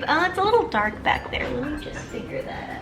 It's a little dark back there. Let me just figure that out.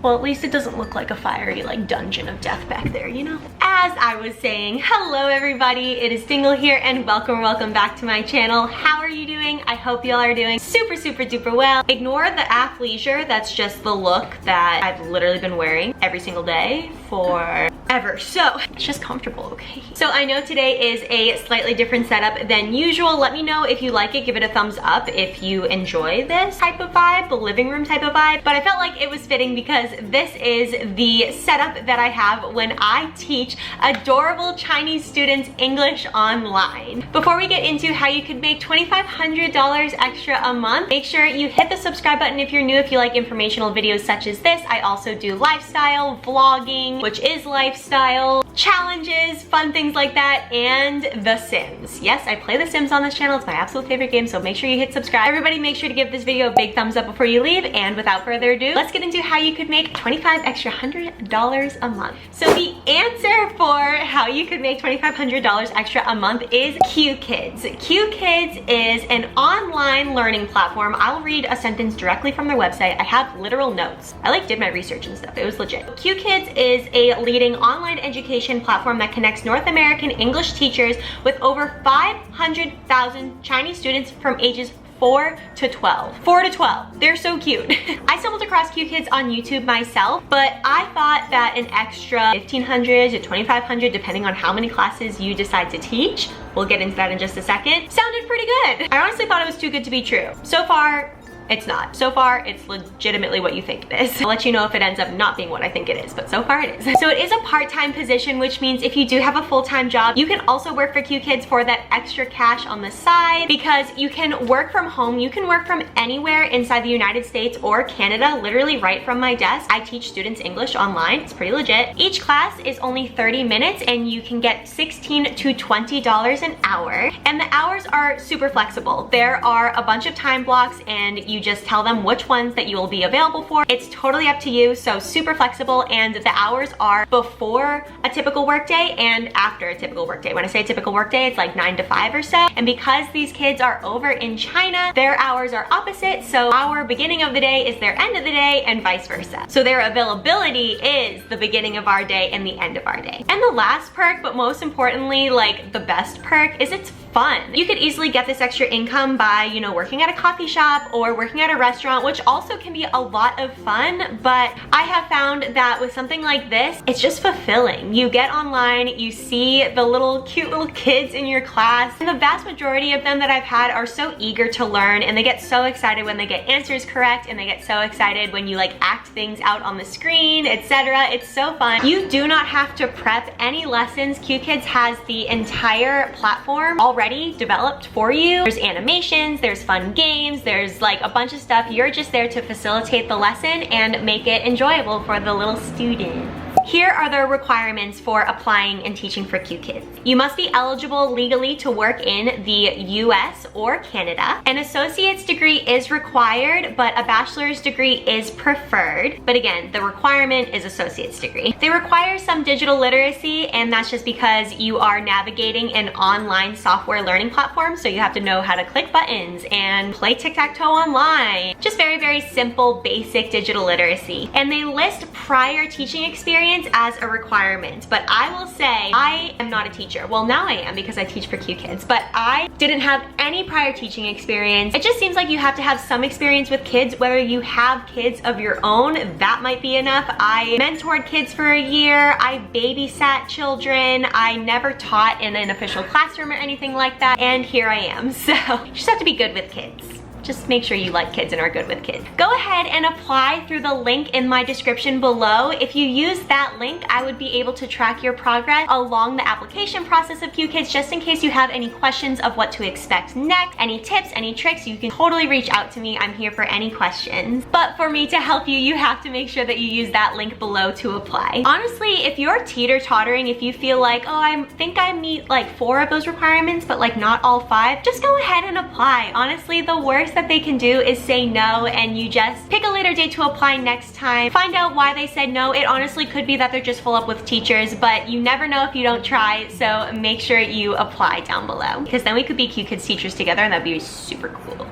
Well, at least it doesn't look like a fiery like dungeon of death back there, you know? As I was saying, hello everybody, it is Dingle here and welcome back to my channel. How are you doing? I hope y'all are doing super duper well. Ignore the athleisure, that's just the look that I've literally been wearing every single day for ever. So it's just comfortable, okay? So I know today is a slightly different setup than usual. Let me know if you like it, give it a thumbs up if you enjoy this type of vibe, the living room type of vibe. But I felt like it was fitting because this is the setup that I have when I teach adorable Chinese students English online. Before we get into how you could make $2,500 extra a month, make sure you hit the subscribe button if you're new, if you like informational videos such as this. I also do lifestyle, vlogging, which is lifestyle, challenges, fun things like that, and The Sims. Yes, I play The Sims on this channel. It's my absolute favorite game, so make sure you hit subscribe. Everybody make sure to give this video a big thumbs up before you leave, and without further ado, let's get into how you could make $2,500 a month. So the answer for how you could make $2,500 extra a month is QKIDS. QKIDS is an online learning platform. I'll read a sentence directly from their website. I have literal notes. I did my research and stuff. It was legit. QKIDS is a leading online education platform that connects North American English teachers with over 500,000 Chinese students from ages 4 to 12. 4 to 12. They're so cute. I stumbled across QKIDS on YouTube myself, but I thought that an extra $1,500 to $2,500, depending on how many classes you decide to teach, we'll get into that in just a second, sounded pretty good. I honestly thought it was too good to be true. So far, it's not. So far, it's legitimately what you think it is. I'll let you know if it ends up not being what I think it is, but so far it is. So it is a part-time position, which means if you do have a full-time job, you can also work for QKIDS for that extra cash on the side, because you can work from home. You can work from anywhere inside the United States or Canada, literally right from my desk. I teach students English online. It's pretty legit. Each class is only 30 minutes and you can get $16 to $20 an hour. And the hours are super flexible. There are a bunch of time blocks and you just tell them which ones that you will be available for. It's totally up to you, so super flexible, and the hours are before a typical workday and after a typical workday. When I say typical workday, it's like 9 to 5 or so. And because these kids are over in China, their hours are opposite, so our beginning of the day is their end of the day and vice versa. So their availability is the beginning of our day and the end of our day. And the last perk, but most importantly, like the best perk, is it's fun. You could easily get this extra income by, you know, working at a coffee shop or working at a restaurant, which also can be a lot of fun, but I have found that with something like this, it's just fulfilling. You get online, you see the cute little kids in your class, and the vast majority of them that I've had are so eager to learn, and they get so excited when they get answers correct, and they get so excited when you like act things out on the screen, etc. It's so fun. You do not have to prep any lessons. QKIDS has the entire platform already developed for you. There's animations, there's fun games, there's like a bunch of stuff. You're just there to facilitate the lesson and make it enjoyable for the little student. Here are the requirements for applying and teaching for QKIDS. You must be eligible legally to work in the US or Canada. An associate's degree is required, but a bachelor's degree is preferred. But again, the requirement is associate's degree. They require some digital literacy, and that's just because you are navigating an online software learning platform, so you have to know how to click buttons and play tic-tac-toe online. Just very simple, basic digital literacy. And they list prior teaching experience as a requirement, but I will say I am not a teacher. Well, now I am because I teach for QKIDS, but I didn't have any prior teaching experience. It just seems like you have to have some experience with kids, whether you have kids of your own, that might be enough. I mentored kids for a year, I babysat children, I never taught in an official classroom or anything like that, and here I am. So you just have to be good with kids. Just make sure you like kids and are good with kids. Go ahead and apply through the link in my description below. If you use that link, I would be able to track your progress along the application process of QKIDS, just in case you have any questions of what to expect next, any tips, any tricks, you can totally reach out to me. I'm here for any questions. But for me to help you, you have to make sure that you use that link below to apply. Honestly, if you're teeter-tottering, if you feel like, oh, I think I meet like 4 of those requirements, but like not all 5, just go ahead and apply. Honestly, the worst that they can do is say no, and you just pick a later date to apply next time. Find out why they said no. It honestly could be that they're just full up with teachers, but you never know if you don't try, so make sure you apply down below, because then we could be QKIDS teachers together and that'd be super cool.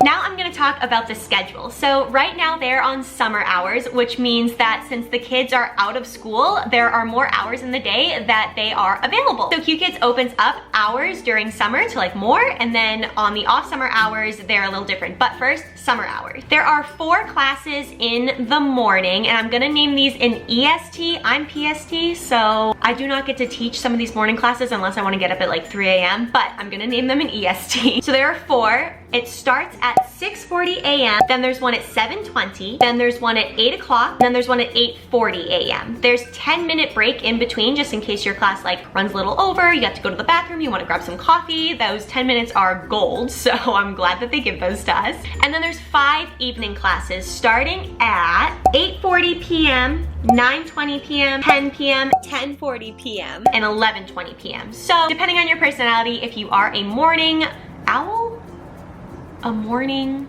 Now I'm gonna talk about the schedule. So right now they're on summer hours, which means that since the kids are out of school, there are more hours in the day that they are available. So QKIDS opens up hours during summer to like more, and then on the off summer hours, they're a little different. But first, summer hours. There are 4 classes in the morning, and I'm gonna name these in EST. I'm PST, so I do not get to teach some of these morning classes unless I wanna get up at like 3 a.m., but I'm gonna name them in EST. So there are 4. It starts at 6:40 a.m., then there's one at 7:20, then there's one at 8 o'clock, then there's one at 8:40 a.m. There's 10-minute break in between just in case your class like runs a little over, you have to go to the bathroom, you wanna grab some coffee. Those 10 minutes are gold, so I'm glad that they give those to us. And then there's 5 evening classes starting at 8:40 p.m., 9:20 p.m., 10 p.m., 10:40 p.m., and 11:20 p.m. So depending on your personality, if you are a morning owl, a morning,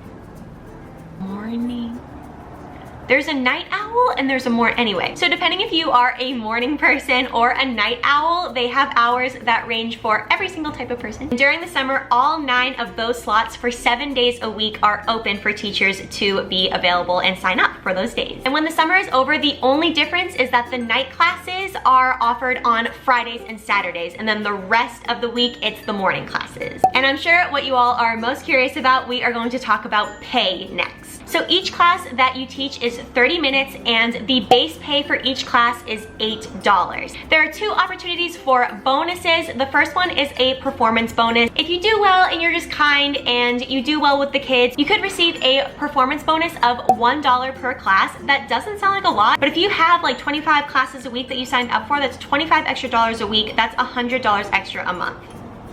there's a night owl and there's a anyway. So depending if you are a morning person or a night owl, they have hours that range for every single type of person. During the summer, all 9 of those slots for 7 days a week are open for teachers to be available and sign up for those days. And when the summer is over, the only difference is that the night classes are offered on Fridays and Saturdays, and then the rest of the week, it's the morning classes. And I'm sure what you all are most curious about, we are going to talk about pay next. So each class that you teach is 30 minutes, and the base pay for each class is $8. There are 2 opportunities for bonuses. The first one is a performance bonus. If you do well and you're just kind and you do well with the kids, you could receive a performance bonus of $1 per class. That doesn't sound like a lot, but if you have like 25 classes a week that you signed up for, that's $25 extra a week. That's $100 extra a month.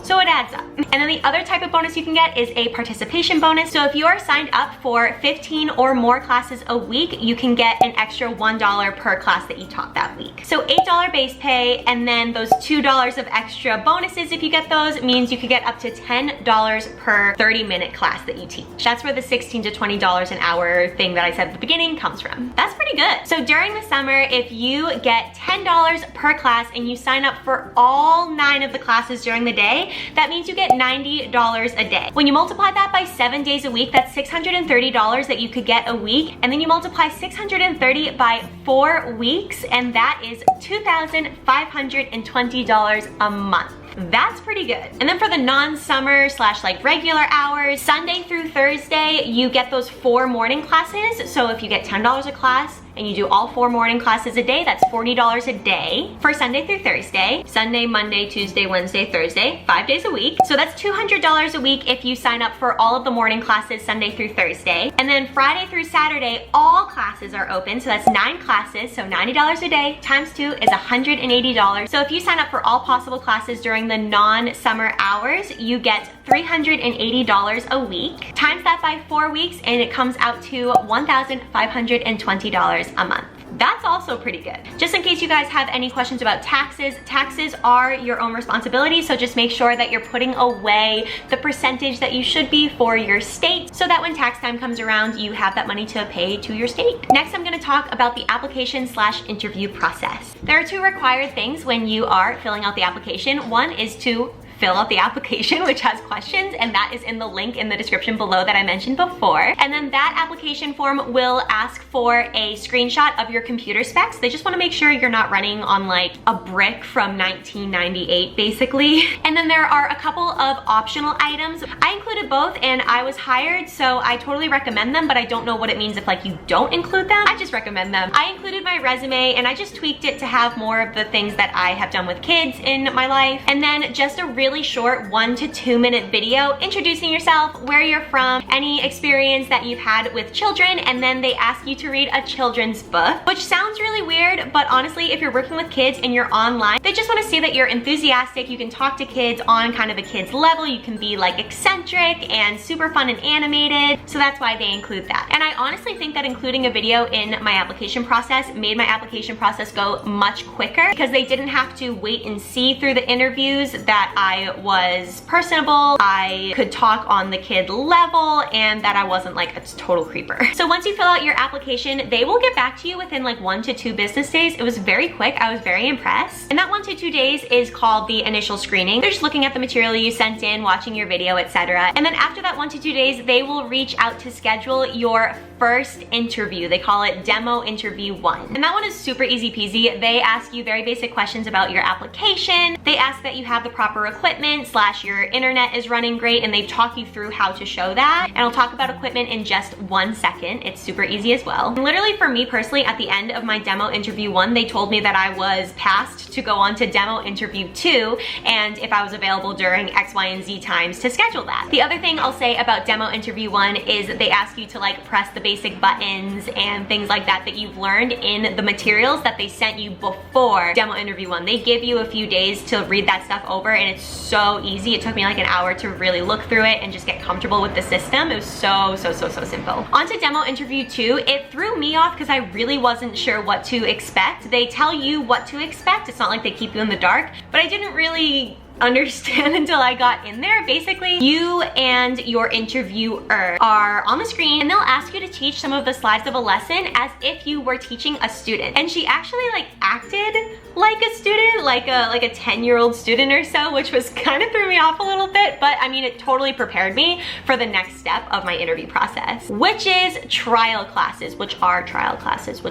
So it adds up. And then the other type of bonus you can get is a participation bonus. So if you are signed up for 15 or more classes a week, you can get an extra $1 per class that you taught that week. So $8 base pay, and then those $2 of extra bonuses, if you get those, means you could get up to $10 per 30-minute class that you teach. That's where the $16 to $20 an hour thing that I said at the beginning comes from. That's pretty good. So during the summer, if you get $10 per class and you sign up for all 9 of the classes during the day, that means you get $90 a day. When you multiply that by 7 days a week, that's $630 that you could get a week. And then you multiply 630 by 4 weeks, and that is $2,520 a month. That's pretty good. And then for the non-summer / like regular hours, Sunday through Thursday, you get those 4 morning classes. So if you get $10 a class and you do all 4 morning classes a day, that's $40 a day for Sunday through Thursday. Sunday, Monday, Tuesday, Wednesday, Thursday, 5 days a week. So that's $200 a week if you sign up for all of the morning classes Sunday through Thursday. And then Friday through Saturday, all classes are open. So that's 9 classes, so $90 a day times 2 is $180. So if you sign up for all possible classes during the non-summer hours, you get $380 a week. Times that by 4 weeks and it comes out to $1,520 a month. That's also pretty good. Just in case you guys have any questions about taxes, taxes are your own responsibility, so just make sure that you're putting away the percentage that you should be for your state so that when tax time comes around, you have that money to pay to your state. Next, I'm gonna talk about the application / interview process. There are 2 required things when you are filling out the application. One is to fill out the application, which has questions, and that is in the link in the description below that I mentioned before. And then that application form will ask for a screenshot of your computer specs. They just wanna make sure you're not running on like a brick from 1998, basically. And then there are a couple of optional items. I included both and I was hired, so I totally recommend them, but I don't know what it means if like you don't include them. I just recommend them. I included my resume and I just tweaked it to have more of the things that I have done with kids in my life. And then just a really short 1 to 2 minute video introducing yourself, where you're from, any experience that you've had with children, and then they ask you to read a children's book, which sounds really weird, but honestly, if you're working with kids and you're online, they just want to see that you're enthusiastic, you can talk to kids on kind of a kid's level, you can be like eccentric and super fun and animated, so that's why they include that. And I honestly think that including a video in my application process made my application process go much quicker because they didn't have to wait and see through the interviews that I I was personable, I could talk on the kid level, and that I wasn't like a total creeper. So once you fill out your application, they will get back to you within like 1 to 2 business days. It was very quick. I was very impressed. And that 1 to 2 days is called the initial screening. They're just looking at the material you sent in, watching your video, etc. And then after that 1 to 2 days, they will reach out to schedule your first interview. They call it demo interview 1. And that one is super easy peasy. They ask you very basic questions about your application. They ask that you have the proper equipment / your internet is running great, and they talk you through how to show that. And I'll talk about equipment in just 1 second. It's super easy as well. And literally for me personally, at the end of my demo interview 1, they told me that I was passed to go on to demo interview 2, and if I was available during X, Y, and Z times to schedule that. The other thing I'll say about demo interview 1 is they ask you to like press the basic buttons and things like that you've learned in the materials that they sent you before demo interview 1. They give you a few days to read that stuff over, and it's so easy. It took me like an hour to really look through it and just get comfortable with the system. It was so simple. On to demo interview 2, it threw me off because I really wasn't sure what to expect. They tell you what to expect. It's not like they keep you in the dark, but I didn't really understand until I got in there. Basically, you and your interviewer are on the screen, and they'll ask you to teach some of the slides of a lesson as if you were teaching a student. And she actually like acted like a student, like a 10-year-old student or so, which was kind of threw me off a little bit, but I mean, it totally prepared me for the next step of my interview process, which is trial classes, they're trial classes.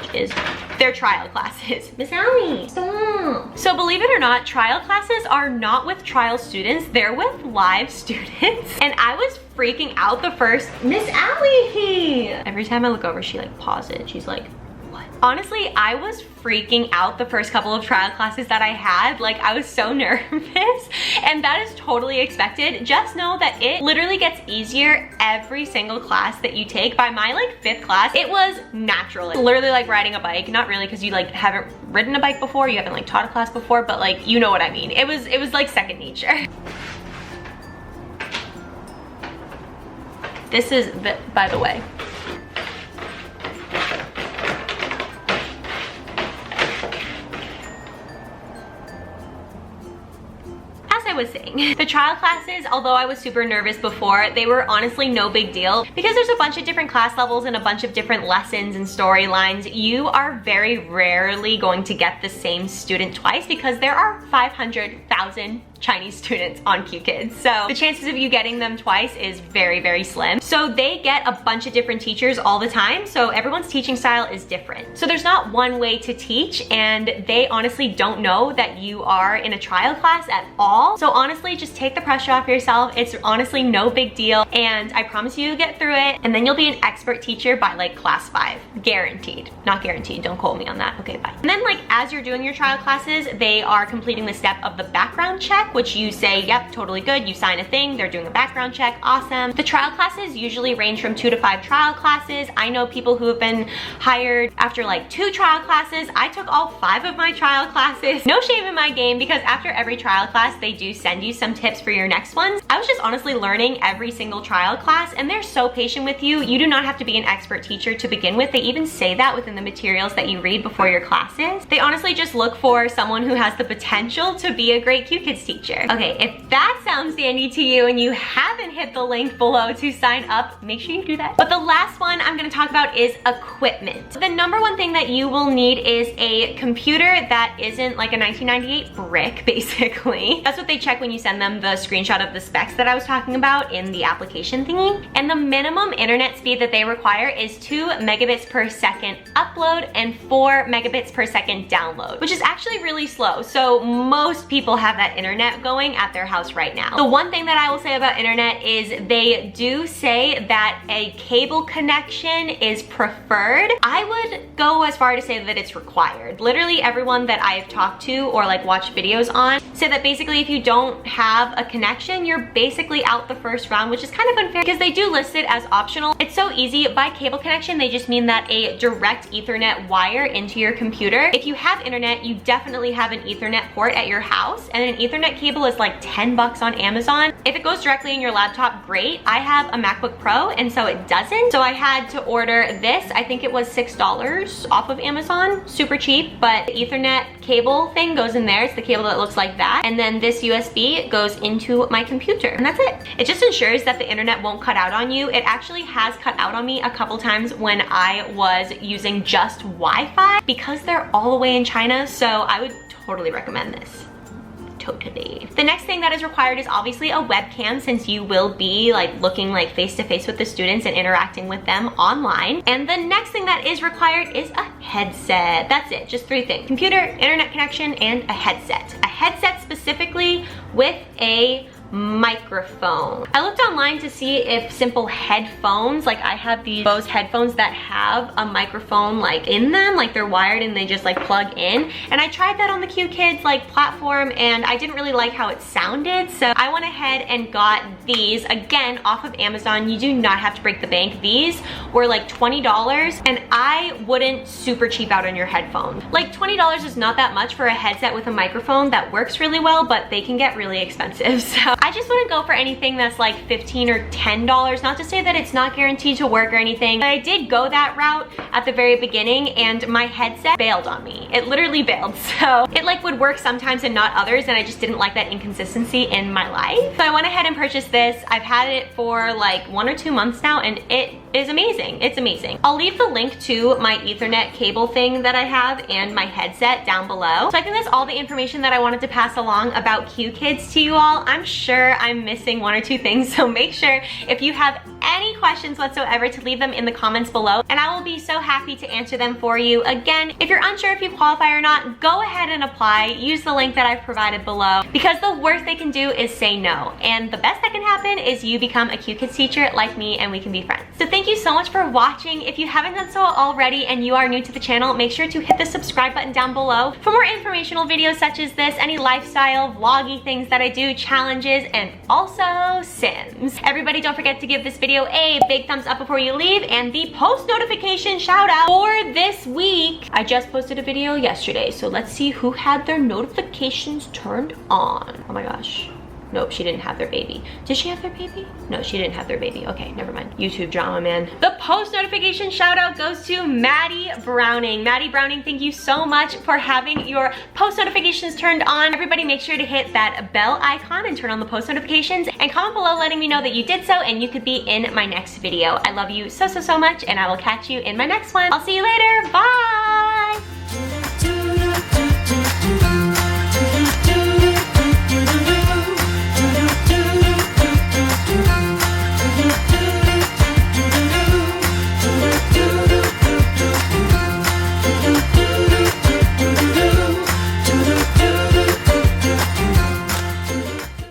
Miss Allie, stop. So believe it or not, trial classes are not with trial students, they're with live students. And I was freaking out the first, Miss Allie. Every time I look over, she like pauses. She's like, what? Honestly, I was freaking out the first couple of trial classes that I had. Like, I was so nervous, and that is totally expected. Just know that it literally gets easier every single class that you take. By my like 5th class, it was natural. It's literally like riding a bike. Not really, because you like haven't ridden a bike before, you haven't like taught a class before, but like, you know what I mean. It was like second nature. This is, by the way, was saying, the trial classes, although I was super nervous before, they were honestly no big deal because there's a bunch of different class levels and a bunch of different lessons and storylines. You are very rarely going to get the same student twice because there are 500,000 Chinese students on QKIDS. So the chances of you getting them twice is very slim. So they get a bunch of different teachers all the time. So everyone's teaching style is different. So there's not one way to teach, and they honestly don't know that you are in a trial class at all. So honestly, just take the pressure off yourself. It's honestly no big deal. And I promise you, you'll get through it. And then you'll be an expert teacher by like class 5. Guaranteed. Not guaranteed. Don't quote me on that. Okay, bye. And then like as you're doing your trial classes, they are completing the step of the background check, which you say, yep, totally good. You sign a thing, they're doing a background check, awesome. The trial classes usually range from 2 to 5 trial classes. I know people who have been hired after like 2 trial classes. I took all 5 of my trial classes. No shame in my game, because after every trial class, they do send you some tips for your next ones. I was just honestly learning every single trial class, and they're so patient with you. You do not have to be an expert teacher to begin with. They even say that within the materials that you read before your classes. They honestly just look for someone who has the potential to be a great QKIDS teacher. Okay, if that sounds dandy to you and you haven't hit the link below to sign up, make sure you do that. But the last one I'm gonna talk about is equipment. The number one thing that you will need is a computer that isn't like a 1998 brick, basically. That's what they check when you send them the screenshot of the specs that I was talking about in the application thingy. And the minimum internet speed that they require is 2 megabits per second upload and 4 megabits per second download, which is actually really slow. So most people have that internet going at their house right now. The one thing that I will say about internet is they do say that a cable connection is preferred. I would go as far to say that it's required. Literally everyone that I've talked to or like watched videos on say that basically if you don't have a connection, you're basically out the first round, which is kind of unfair because they do list it as optional. It's so easy. By cable connection, they just mean that a direct Ethernet wire into your computer. If you have internet, you definitely have an Ethernet port at your house, and an Ethernet Ethernet cable is like 10 bucks on Amazon. If it goes directly in your laptop, great. I have a MacBook Pro and so it doesn't. So I had to order this. I think it was $6 off of Amazon. Super cheap, but the Ethernet cable thing goes in there. It's the cable that looks like that. And then this USB goes into my computer. And that's it. It just ensures that the internet won't cut out on you. It actually has cut out on me a couple times when I was using just Wi-Fi because they're all the way in China. So I would totally recommend this. Totally. The next thing that is required is obviously a webcam, since you will be like looking like face to face with the students and interacting with them online. And the next thing that is required is a headset. That's it, just 3 things: computer, internet connection, and a headset. A headset specifically with a microphone. I looked online to see if simple headphones, like I have these Bose headphones that have a microphone like in them, like they're wired and they just like plug in. And I tried that on the QKIDS like platform and I didn't really like how it sounded. So I went ahead and got these again off of Amazon. You do not have to break the bank. These were like $20 and I wouldn't super cheap out on your headphone. Like $20 is not that much for a headset with a microphone that works really well, but they can get really expensive. So I just wouldn't go for anything that's like $15 or $10. Not to say that it's not guaranteed to work or anything, but I did go that route at the very beginning and my headset bailed on me. It literally bailed. So it like would work sometimes and not others, and I just didn't like that inconsistency in my life. So I went ahead and purchased this. I've had it for like 1 or 2 months now and it is amazing. It's amazing. I'll leave the link to my Ethernet cable thing that I have and my headset down below. So I think that's all the information that I wanted to pass along about QKIDS to you all. I'm sure I'm missing 1 or 2 things, so make sure if you have any questions whatsoever to leave them in the comments below and I will be so happy to answer them for you. Again, if you're unsure if you qualify or not, go ahead and apply. Use the link that I've provided below, because the worst they can do is say no, and the best that can happen is you become a QKIDS teacher like me and we can be friends. So thank you so much for watching. If you haven't done so already and you are new to the channel, make sure to hit the subscribe button down below for more informational videos such as this, any lifestyle vloggy things that I do, challenges, and also Sims. Everybody, don't forget to give this video a big thumbs up before you leave, and the post notification shout out for this week. I just posted a video yesterday, so let's see who had their notifications turned on. Oh my gosh. Nope, she didn't have their baby. Did she have their baby? No, she didn't have their baby. Okay, never mind. YouTube drama, man. The post notification shout out goes to Maddie Browning. Maddie Browning, thank you so much for having your post notifications turned on. Everybody make sure to hit that bell icon and turn on the post notifications, and comment below letting me know that you did so and you could be in my next video. I love you so much, and I will catch you in my next one. I'll see you later. Bye!